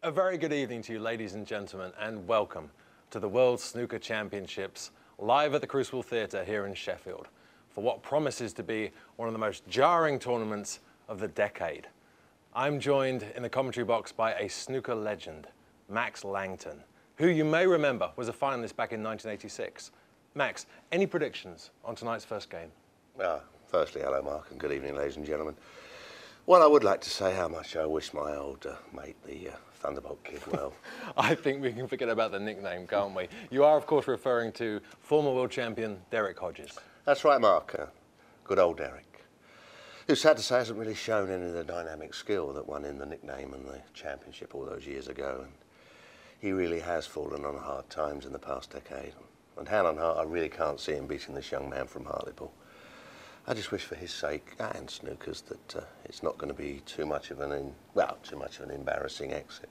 A very good evening to you, ladies and gentlemen, and welcome to the World Snooker Championships live at the Crucible Theatre here in Sheffield for what promises to be one of the most jarring tournaments of the decade. I'm joined in the commentary box by a snooker legend, Max Langton, who you may remember was a finalist back in 1986. Max, any predictions on tonight's first game? Firstly, hello Mark, and good evening, ladies and gentlemen. Well, I would like to say how much I wish my old mate, the Thunderbolt Kid, well. I think we can forget about the nickname, can't we? You are, of course, referring to former world champion Derek Hodges. That's right, Mark. Good old Derek, who, sad to say, hasn't really shown any of the dynamic skill that won him the nickname and the championship all those years ago. And he really has fallen on hard times in the past decade. And hand on heart, I really can't see him beating this young man from Hartlepool. I just wish for his sake and snooker's that it's not going to be too much of an embarrassing exit.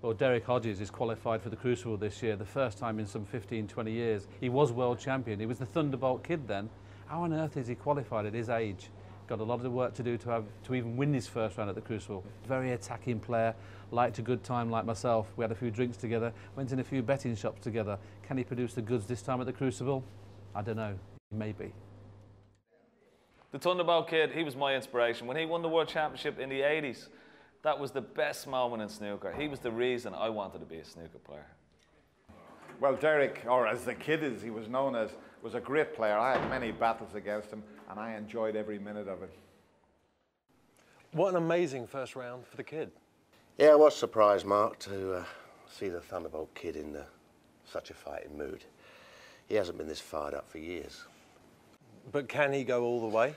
Well, Derek Hodges is qualified for the Crucible this year, the first time in some 15, 20 years. He was world champion. He was the Thunderbolt Kid then. How on earth is he qualified at his age? Got a lot of work to do to even win his first round at the Crucible. Very attacking player, liked a good time like myself. We had a few drinks together, went in a few betting shops together. Can he produce the goods this time at the Crucible? I don't know. Maybe. The Thunderbolt Kid, he was my inspiration. When he won the World Championship in the 80s, that was the best moment in snooker. He was the reason I wanted to be a snooker player. Well, Derek, or as the kid as he was known as, was a great player. I had many battles against him, and I enjoyed every minute of it. What an amazing first round for the kid. Yeah, I was surprised, Mark, to see the Thunderbolt Kid in such a fighting mood. He hasn't been this fired up for years. But can he go all the way?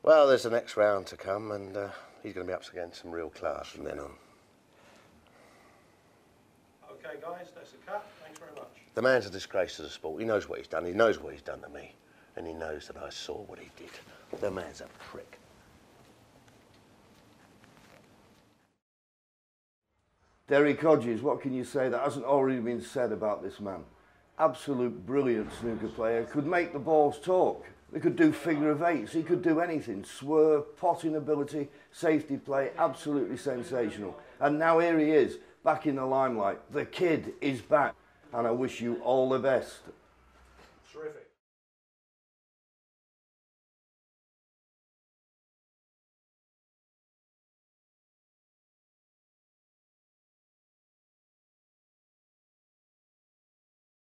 Well, there's the next round to come, and he's going to be up against some real class from then on. OK, guys, that's a cut. Thanks very much. The man's a disgrace to the sport. He knows what he's done. He knows what he's done to me. And he knows that I saw what he did. The man's a prick. Derek Hodges, what can you say that hasn't already been said about this man? Absolute brilliant snooker player, could make the balls talk. He could do figure of eights, he could do anything. Swerve, potting ability, safety play, absolutely sensational. And now here he is, back in the limelight. The kid is back, and I wish you all the best. Terrific.